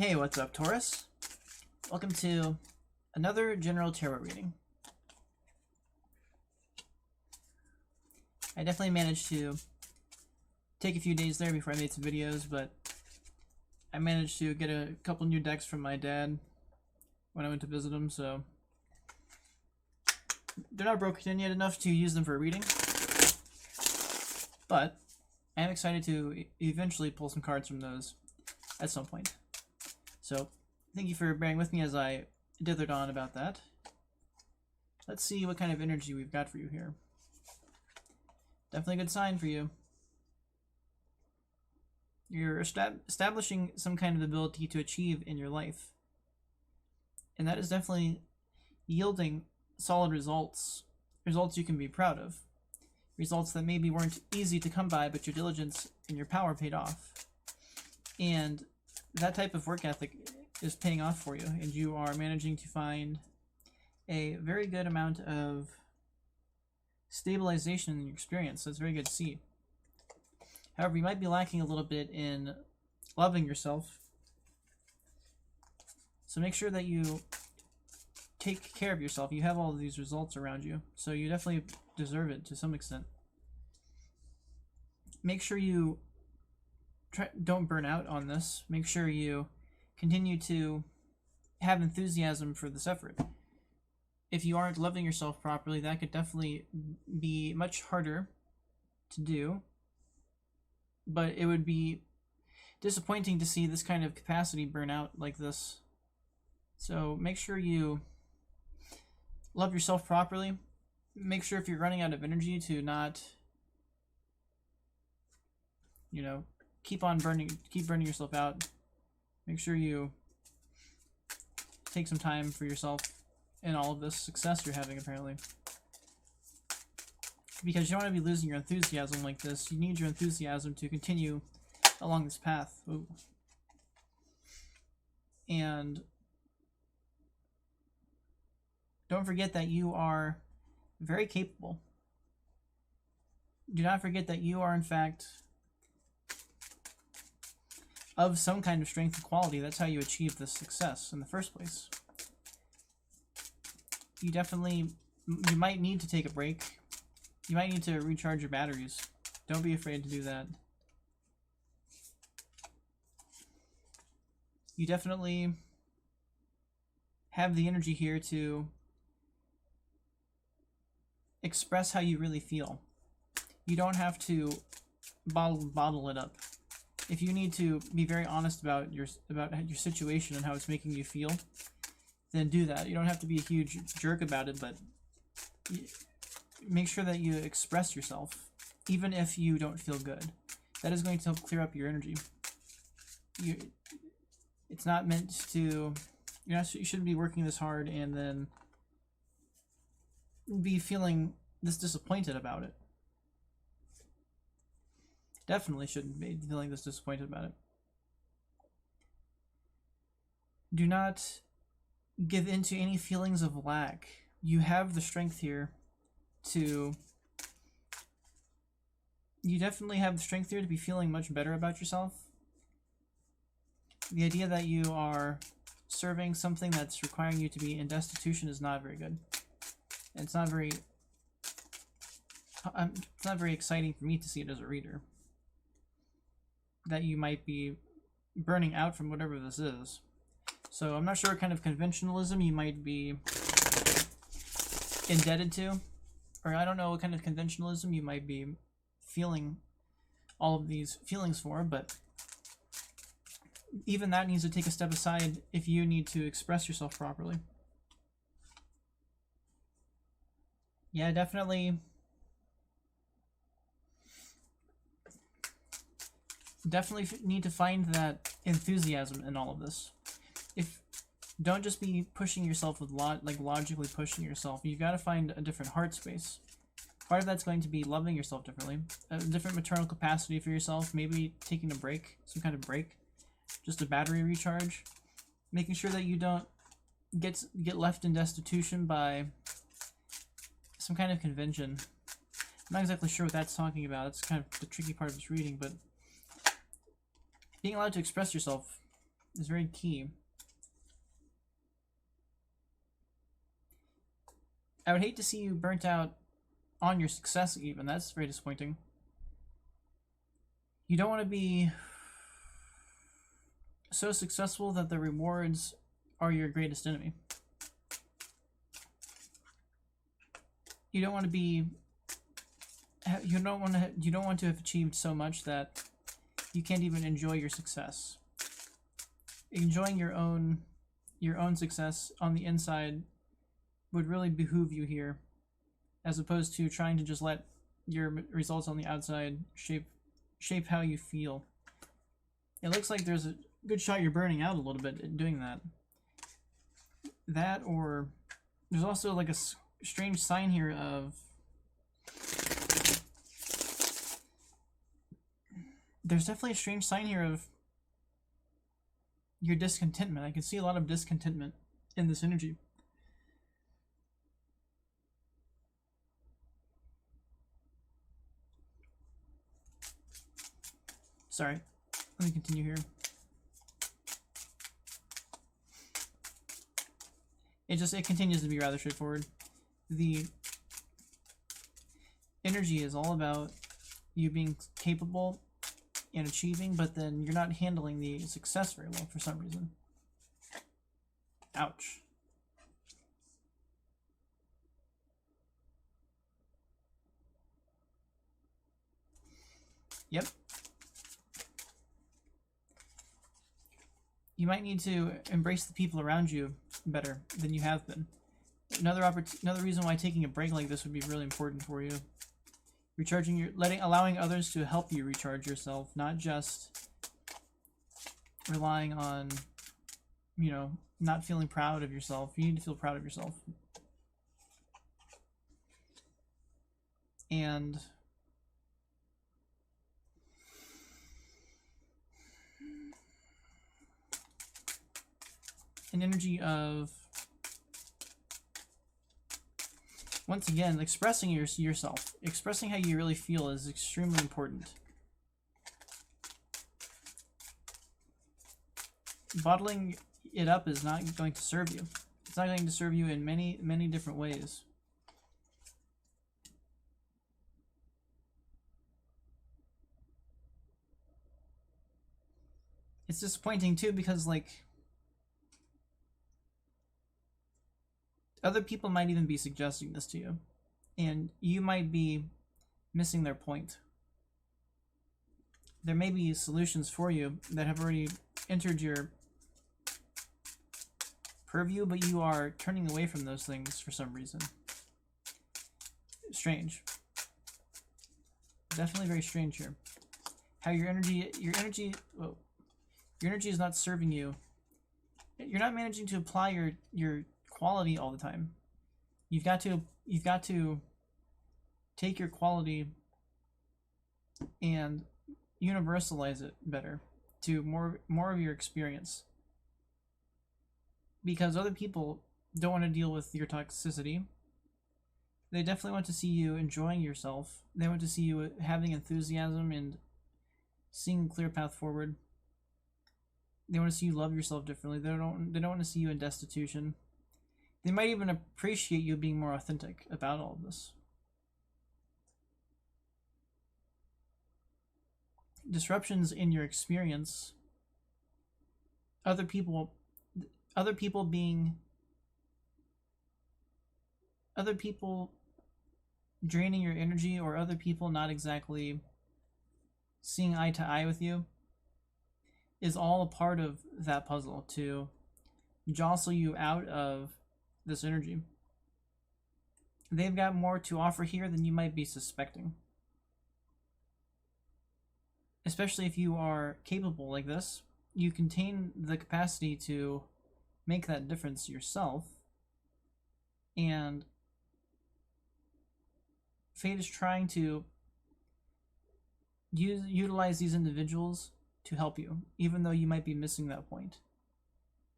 Hey, what's up, Taurus? Welcome to another general tarot reading. I definitely managed to take a few days there before I made some videos, but I managed to get a couple new decks from my dad when I went to visit him, so they're not broken in yet enough to use them for a reading, but I am excited to eventually pull some cards from those at some point. So, thank you for bearing with me as I dithered on about that. Let's see what kind of energy we've got for you here. Definitely a good sign for you. You're establishing some kind of ability to achieve in your life. And that is definitely yielding solid results. Results you can be proud of. Results that maybe weren't easy to come by, but your diligence and your power paid off. And that type of work ethic is paying off for you, and you are managing to find a very good amount of stabilization in your experience. So it's very good to see. However, you might be lacking a little bit in loving yourself. So make sure that you take care of yourself. You have all of these results around you, so you definitely deserve it to some extent. Make sure you don't burn out on this. Make sure you continue to have enthusiasm for this effort. If you aren't loving yourself properly, that could definitely be much harder to do, but it would be disappointing to see this kind of capacity burn out like this. So make sure you love yourself properly. Make sure if you're running out of energy to not, keep burning yourself out. Make sure you take some time for yourself in all of this success you're having, apparently. Because you don't want to be losing your enthusiasm like this. You need your enthusiasm to continue along this path. Ooh. And don't forget that you are very capable. Do not forget that you are, in fact, of some kind of strength and quality. That's how you achieve this success in the first place. You might need to take a break. You might need to recharge your batteries. Don't be afraid to do that. You definitely have the energy here to express how you really feel. You don't have to bottle it up. If you need to be very honest about your situation and how it's making you feel, then do that. You don't have to be a huge jerk about it, but make sure that you express yourself, even if you don't feel good. That is going to help clear up your energy. It's not meant to. You shouldn't be working this hard and then be feeling this disappointed about it. Definitely shouldn't be feeling this disappointed about it. Do not give in to any feelings of lack. You have the strength here to... You definitely have the strength here to be feeling much better about yourself. The idea that you are serving something that's requiring you to be in destitution is not very good. And it's not very exciting for me to see it as a reader. That you might be burning out from whatever this is. So I'm not sure what kind of conventionalism you might be indebted to, or I don't know what kind of conventionalism you might be feeling all of these feelings for, but even that needs to take a step aside if you need to express yourself properly. Yeah, definitely need to find that enthusiasm in all of this. Don't just be pushing yourself with logically pushing yourself. You got to find a different heart space. Part of that's going to be loving yourself differently, a different maternal capacity for yourself, maybe taking a break, some kind of break, just a battery recharge, making sure that you don't get left in destitution by some kind of convention. I'm not exactly sure what that's talking about. That's kind of the tricky part of this reading, but being allowed to express yourself is very key. I would hate to see you burnt out on your success even. That's very disappointing. You don't want to be so successful that the rewards are your greatest enemy. You don't want to be you don't want to have achieved so much that you can't even enjoy your success. Enjoying your own success on the inside would really behoove you here, as opposed to trying to just let your results on the outside shape how you feel. It looks like there's a good shot you're burning out a little bit in doing that. That, or there's also like a strange sign here of there's definitely a strange sign here of your discontentment. I can see a lot of discontentment in this energy. Sorry, let me continue here. It continues to be rather straightforward. The energy is all about you being capable and achieving, but then you're not handling the success very well for some reason. Ouch. Yep. You might need to embrace the people around you better than you have been. Another reason why taking a break like this would be really important for you. Recharging allowing others to help you recharge yourself, not just relying on, not feeling proud of yourself. You need to feel proud of yourself. And an energy of, once again, expressing yourself. Expressing how you really feel is extremely important. Bottling it up is not going to serve you. It's not going to serve you in many, many different ways. It's disappointing too because, like, other people might even be suggesting this to you, and you might be missing their point. There may be solutions for you that have already entered your purview, but you are turning away from those things for some reason. Strange. Definitely very strange here. How your energy is not serving you. You're not managing to apply your quality all the time. You've got to take your quality and universalize it better to more of your experience. Because other people don't want to deal with your toxicity. They definitely want to see you enjoying yourself. They want to see you having enthusiasm and seeing a clear path forward. They want to see you love yourself differently. They don't want to see you in destitution. They might even appreciate you being more authentic about all of this. Disruptions in your experience, other people draining your energy, or other people not exactly seeing eye to eye with you, is all a part of that puzzle to jostle you out of this energy. They've got more to offer here than you might be suspecting. Especially if you are capable like this, you contain the capacity to make that difference yourself, and fate is trying to utilize these individuals to help you, even though you might be missing that point.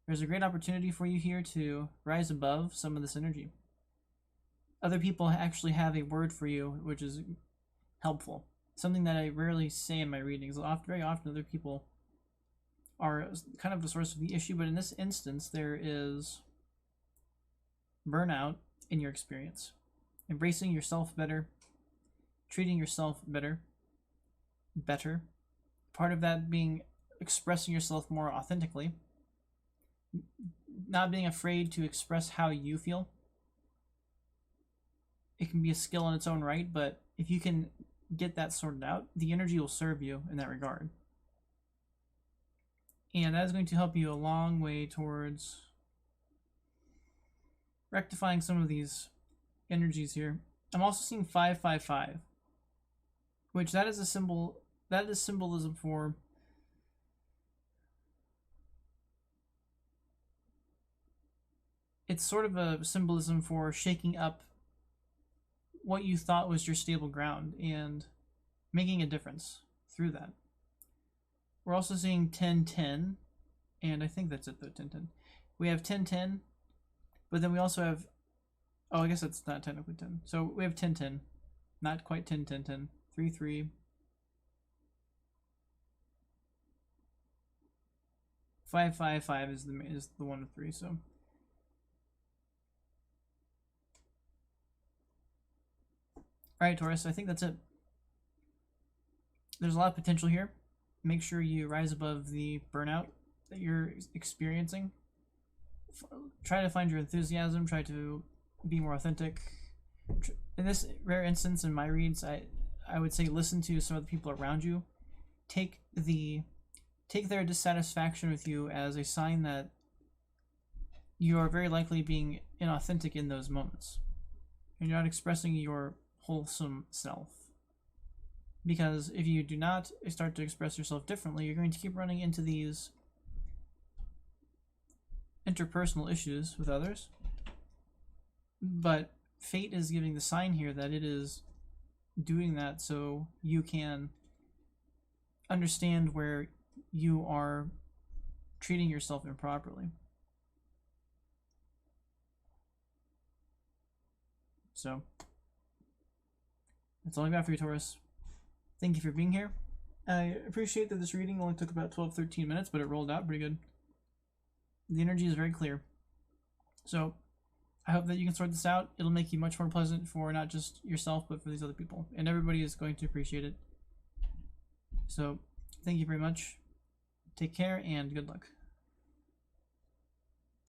There's a great opportunity for you here to rise above some of this energy. Other people actually have a word for you, which is helpful. Something that I rarely say in my readings. Very often other people are kind of the source of the issue, but in this instance, there is burnout in your experience. Embracing yourself better, treating yourself better. Part of that being expressing yourself more authentically, not being afraid to express how you feel. It can be a skill in its own right, but if you can get that sorted out, the energy will serve you in that regard. And that is going to help you a long way towards rectifying some of these energies here. I'm also seeing 555, which that is a symbol, that is symbolism for it's sort of a symbolism for shaking up what you thought was your stable ground and making a difference through that. We're also seeing 1010, and I think that's it though, 1010. We have 1010, but then we also have, oh, I guess that's not technically 10. So we have 1010, not quite 10, 10, 10, 3, 3, 5, 5, 5 is the one of 3, so. Alright, Taurus, I think that's it. There's a lot of potential here. Make sure you rise above the burnout that you're experiencing. Try to find your enthusiasm. Try to be more authentic. In this rare instance, in my reads, I would say listen to some of the people around you. Take their dissatisfaction with you as a sign that you are very likely being inauthentic in those moments. And you're not expressing your wholesome self. Because if you do not start to express yourself differently, you're going to keep running into these interpersonal issues with others. But fate is giving the sign here that it is doing that so you can understand where you are treating yourself improperly. So, that's all I got for you, Taurus. Thank you for being here. I appreciate that this reading only took about 12-13 minutes, but it rolled out pretty good. The energy is very clear. So, I hope that you can sort this out. It'll make you much more pleasant for not just yourself, but for these other people. And everybody is going to appreciate it. So, thank you very much. Take care and good luck.